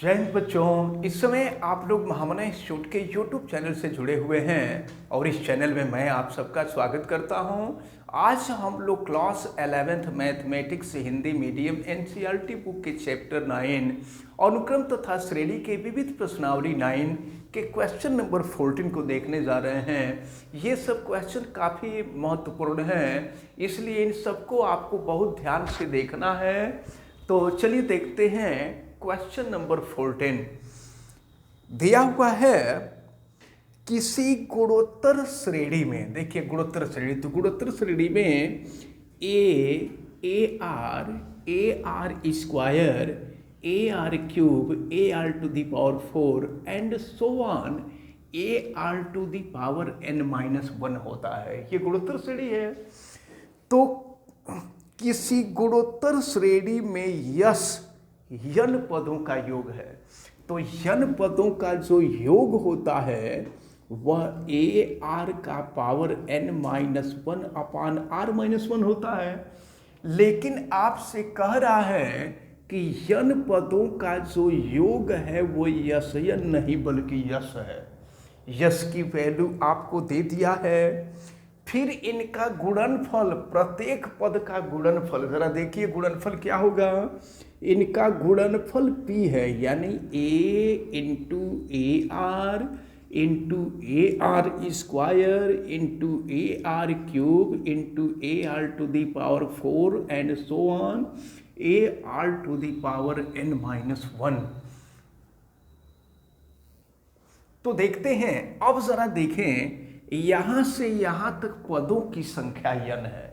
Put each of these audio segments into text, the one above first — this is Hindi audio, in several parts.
जय हिंद बच्चों। इस समय आप लोग महामना इंस्टीट्यूट के यूट्यूब चैनल से जुड़े हुए हैं और इस चैनल में मैं आप सबका स्वागत करता हूं। आज हम लोग class 11th mathematics Hindi medium NCERT book के चैप्टर 9 अनुक्रम तथा श्रेणी के विविध प्रश्नावली 9 के क्वेश्चन नंबर 14 को देखने जा रहे हैं। ये सब क्वेश्चन काफ़ी महत्वपूर्ण हैं, इसलिए इन सबको आपको बहुत ध्यान से देखना है। तो चलिए देखते हैं क्वेश्चन नंबर 14। दिया हुआ है किसी गुणोत्तर श्रेणी में, देखिए गुणोत्तर श्रेणी, तो गुणोत्तर श्रेणी में a r square a r cube a r to the power 4 and so on a r to the power n-1 होता है। ये गुणोत्तर श्रेणी है। तो किसी गुणोत्तर श्रेणी में n पदों का योग है, तो n पदों का जो योग होता है वह ए आर का पावर n-1 अपान r-1 होता है। लेकिन आपसे कह रहा है कि n पदों का जो योग है वो यश नहीं बल्कि यश है। यश की वैल्यू आपको दे दिया है। फिर इनका गुणनफल, प्रत्येक पद का गुणनफल, जरा देखिए गुणनफल क्या होगा। इनका गुणनफल p है, यानी a into a r square into a r cube into a r to the power 4 and so on a r to the power n-1। तो देखते हैं, अब जरा देखें, यहां से यहां तक पदों की संख्या n है।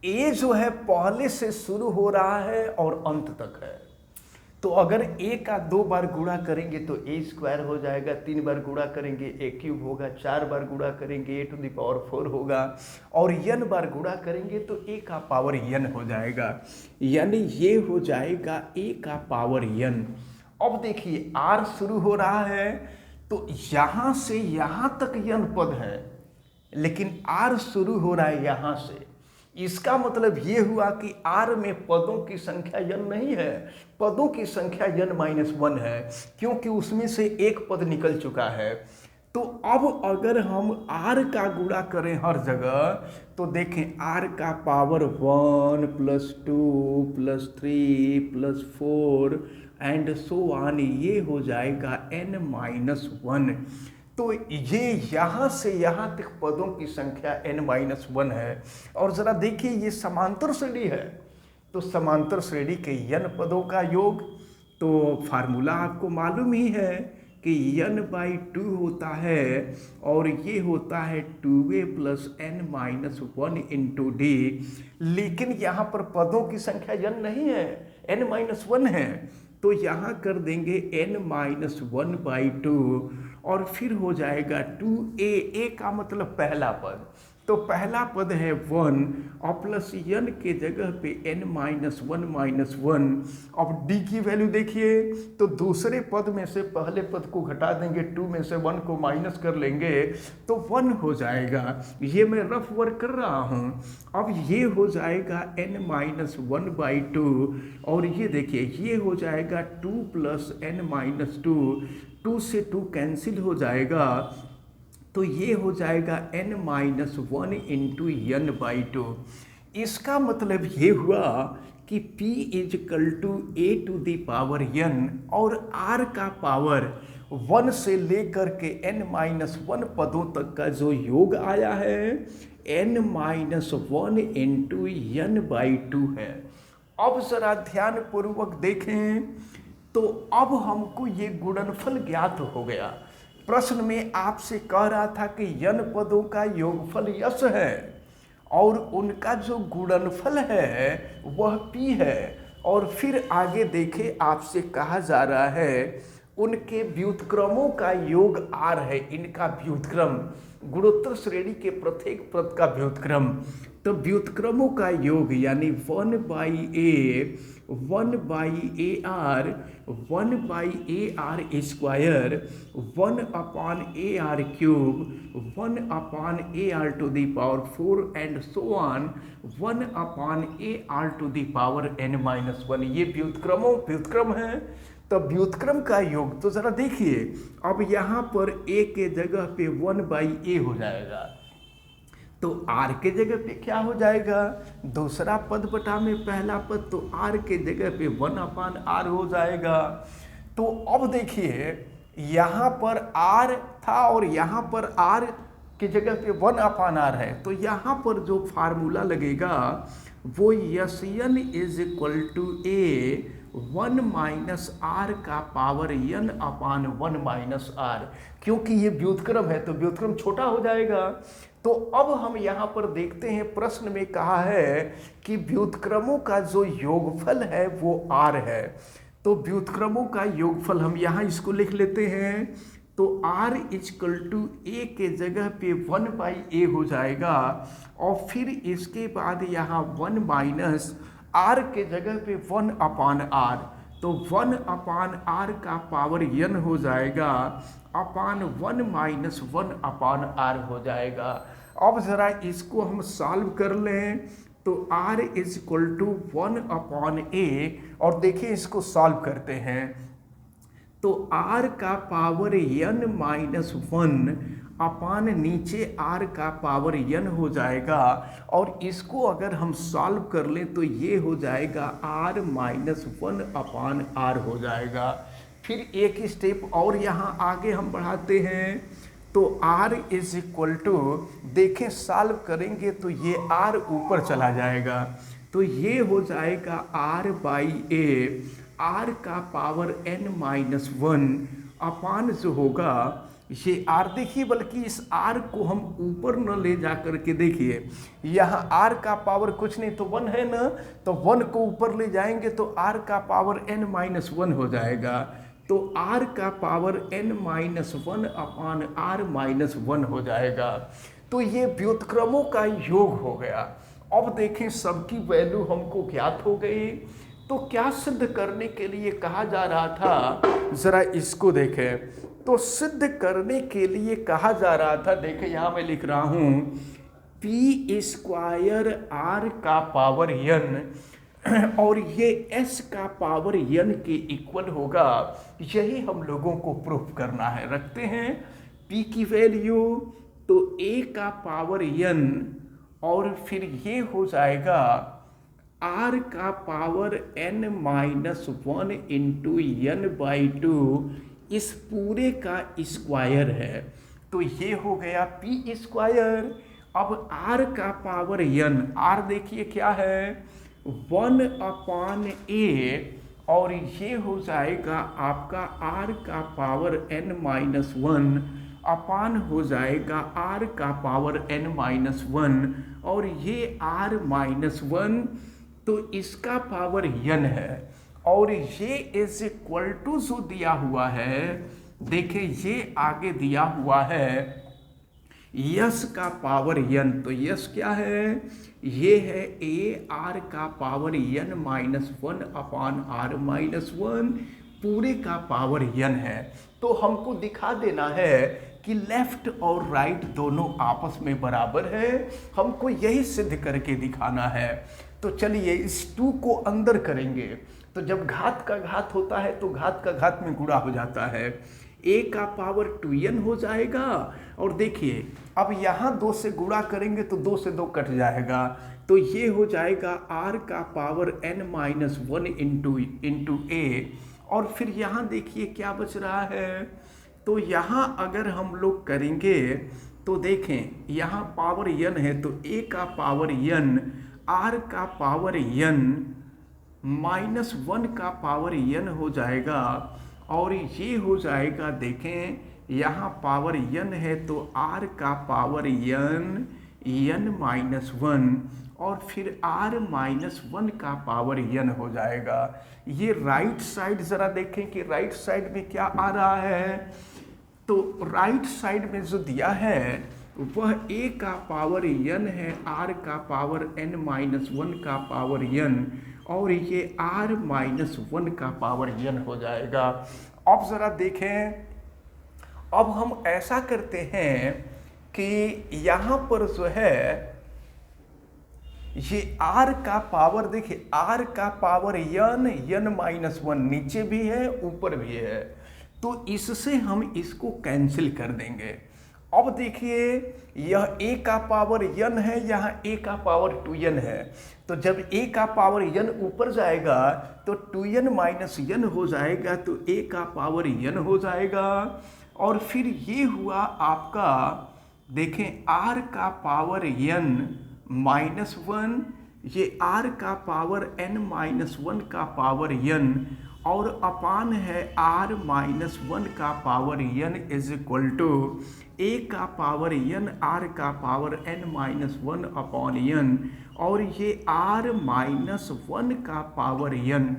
ए जो है पहले से शुरू हो रहा है और अंत तक है। तो अगर ए का 2 बार गुणा करेंगे तो ए स्क्वायर हो जाएगा, 3 बार गुणा करेंगे ए क्यूब होगा, 4 बार गुणा करेंगे ए टू द पावर 4 होगा, और n बार गुणा करेंगे तो ए का पावर n हो जाएगा, यानी ये हो जाएगा ए का पावर n। अब देखिए r शुरू हो रहा है, तो यहाँ से यहाँ तक n पद है, लेकिन r शुरू हो रहा है यहाँ से। इसका मतलब ये हुआ कि r में पदों की संख्या n नहीं है, पदों की संख्या n-1 है, क्योंकि उसमें से एक पद निकल चुका है। तो अब अगर हम r का गुणा करें हर जगह, तो देखें r का पावर 1 + 2 + 3 + 4 एंड सो ऑन, ये हो जाएगा n-1। तो ये यहाँ से यहाँ तक पदों की संख्या n-1 है। और ज़रा देखिए ये समांतर श्रेणी है, तो समांतर श्रेणी के n पदों का योग, तो फार्मूला आपको मालूम ही है कि n/2 होता है और ये होता है 2a + n-1 इंटू d। लेकिन यहाँ पर पदों की संख्या n नहीं है, n-1 है, तो यहाँ कर देंगे n-1/2 और फिर हो जाएगा 2a का मतलब पहला पद, तो पहला पद है 1 और प्लस n के जगह पे n-1 -1। अब d की वैल्यू देखिए, तो दूसरे पद में से पहले पद को घटा देंगे, 2 में से 1 को माइनस कर लेंगे तो 1 हो जाएगा। ये मैं रफ वर्क कर रहा हूँ। अब ये हो जाएगा n-1/2 और ये देखिए ये हो जाएगा 2 + n-2, 2 से 2 कैंसिल हो जाएगा, तो ये हो जाएगा n-1 इंटू n/2। इसका मतलब ये हुआ कि p = a to the power n और r का पावर 1 से लेकर के n-1 पदों तक का जो योग आया है n-1 इंटू n/2 है। अब जरा ध्यान पूर्वक देखें, तो अब हमको ये गुणनफल ज्ञात हो गया। प्रश्न में आपसे कह रहा था कि n पदों का योगफल यश है और उनका जो गुणनफल है वह p है। और फिर आगे देखे आपसे कहा जा रहा है उनके व्युत्क्रमों का योग r है, इनका व्युत्क्रम, गुणोत्तर श्रेणी के प्रत्येक पद का व्युत्क्रम। तो व्युत्क्रमों का योग यानी 1/a square 1/ar³, 1/ar to the power 4 and so on 1/ar to the power n-1। ये व्युत्क्रम है। तो व्युत्क्रम का योग तो जरा देखिए, अब यहाँ पर a के जगह पे 1/a हो जाएगा, तो r के जगह पे क्या हो जाएगा, दूसरा पद बटा में पहला पद, तो r के जगह पे 1/r हो जाएगा। तो अब देखिए यहाँ पर r था और यहाँ पर r की जगह पे 1/r है, तो यहाँ पर जो फार्मूला लगेगा वो Sn is equal to a 1 minus r का power n upon 1 minus r, क्योंकि ये व्युत्क्रम है तो व्युत्क्रम छोटा हो जाएगा। तो अब हम यहाँ पर देखते हैं प्रश्न में कहा है कि व्युत्क्रमों का जो योगफल है वो r है, तो व्युत्क्रमों का योगफल हम यहाँ इसको लिख लेते हैं, तो r इक्वल टू a के जगह पे 1/a हो जाएगा, और फिर इसके बाद यहाँ 1 माइनस r के जगह पे 1/r, तो 1/r का पावर n हो जाएगा अपान 1 माइनस 1/r हो जाएगा। अब ज़रा इसको हम सॉल्व कर लें, तो r is equal to 1/a, और देखिए इसको सॉल्व करते हैं, तो r का पावर n माइनस 1 अपान नीचे r का पावर n हो जाएगा, और इसको अगर हम सॉल्व कर लें तो ये हो जाएगा r माइनस 1/r हो जाएगा। फिर एक स्टेप और यहाँ आगे हम बढ़ाते हैं, तो r इज इक्वल टू, देखें सॉल्व करेंगे तो ये r ऊपर चला जाएगा, तो ये हो जाएगा r/a, r का पावर n माइनस 1 अपान जो होगा ये r, देखिए बल्कि इस r को हम ऊपर न ले जा करके देखिए, यहाँ r का पावर कुछ नहीं तो 1 है ना, तो 1 को ऊपर ले जाएंगे तो r का पावर n माइनस 1 हो जाएगा, तो r का पावर n माइनस 1 अपान r माइनस 1 हो जाएगा। तो ये व्युत्क्रमों का योग हो गया। अब देखें सबकी वैल्यू हमको ज्ञात हो गई, तो क्या सिद्ध करने के लिए कहा जा रहा था, जरा इसको देखें, तो सिद्ध करने के लिए कहा जा रहा था, देखें यहाँ मैं लिख रहा हूँ p स्क्वायर r का पावर n और ये s का पावर n के इक्वल होगा, यही हम लोगों को प्रूफ करना है। रखते हैं p की वैल्यू, तो a का पावर n और फिर ये हो जाएगा r का power n minus 1 into n/2, इस पूरे का स्क्वायर है, तो ये हो गया p स्क्वायर। अब r का पावर n, r देखिए क्या है 1/a, और ये हो जाएगा आपका r का पावर n माइनस 1 अपान हो जाएगा r का पावर n माइनस 1, और ये r माइनस 1, तो इसका पावर n है, और ये इज इक्वल टू जो दिया हुआ है, देखिए ये आगे दिया हुआ है यस का पावर n, तो यस क्या है, ये है a r का पावर n माइनस 1 अपान r माइनस 1, पूरे का पावर n है। तो हमको दिखा देना है कि लेफ्ट और राइट दोनों आपस में बराबर है, हमको यही सिद्ध करके दिखाना है। तो चलिए इस 2 को अंदर करेंगे, तो जब घात का घात होता है तो घात का घात में गुणा हो जाता है, a का पावर 2n हो जाएगा, और देखिए अब यहाँ 2 से गुणा करेंगे तो 2 से 2 कट जाएगा, तो ये हो जाएगा r का power n minus 1 into a, और फिर यहाँ देखिए क्या बच रहा है, तो यहाँ अगर हम लोग करेंगे तो देखें यहाँ पावर n है, तो a का पावर n, r का पावर n माइनस 1 का पावर n हो जाएगा, और ये हो जाएगा, देखें यहाँ पावर n है तो r का पावर n माइनस 1, और फिर r माइनस 1 का पावर n हो जाएगा। ये राइट साइड ज़रा देखें कि राइट साइड में क्या आ रहा है, तो राइट साइड में जो दिया है वह a का पावर n है, r का पावर n माइनस 1 का पावर n, और ये r माइनस 1 का पावर n हो जाएगा। अब ज़रा देखें, अब हम ऐसा करते हैं कि यहाँ पर जो है ये r का पावर देखिए, r का पावर n -1 नीचे भी है ऊपर भी है, तो इससे हम इसको कैंसिल कर देंगे। अब देखिए यह a का पावर n है, यहाँ a का पावर 2n है, तो जब a का पावर n ऊपर जाएगा तो 2n - n हो जाएगा, तो a का पावर n हो जाएगा। और फिर ये हुआ आपका देखें r का पावर n -1, ये r का पावर n-1 का पावर n और अपान है r -1 का power n is equal to a का पावर n r का पावर n-1 अपॉन n और ये r -1 का पावर n।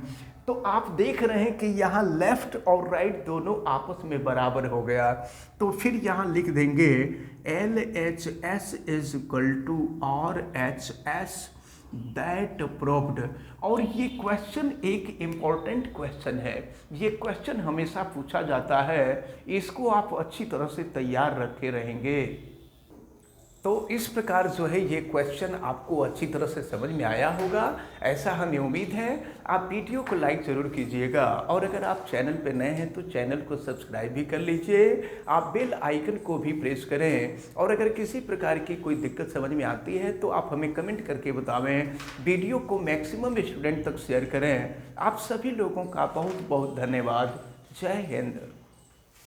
तो आप देख रहे हैं कि यहाँ लेफ्ट और राइट दोनों आपस में बराबर हो गया, तो फिर यहाँ लिख देंगे LHS is equal to RHS that proved. और ये क्वेश्चन एक इम्पॉर्टेंट क्वेश्चन है, ये क्वेश्चन हमेशा पूछा जाता है, इसको आप अच्छी तरह से तैयार रखे रहेंगे। तो इस प्रकार जो है ये क्वेश्चन आपको अच्छी तरह से समझ में आया होगा, ऐसा हमें उम्मीद है। आप वीडियो को लाइक ज़रूर कीजिएगा और अगर आप चैनल पर नए हैं तो चैनल को सब्सक्राइब भी कर लीजिए, आप बेल आइकन को भी प्रेस करें। और अगर किसी प्रकार की कोई दिक्कत समझ में आती है तो आप हमें कमेंट करके बतावें, वीडियो को मैक्सिमम स्टूडेंट तक शेयर करें। आप सभी लोगों का बहुत बहुत धन्यवाद। जय हिंद।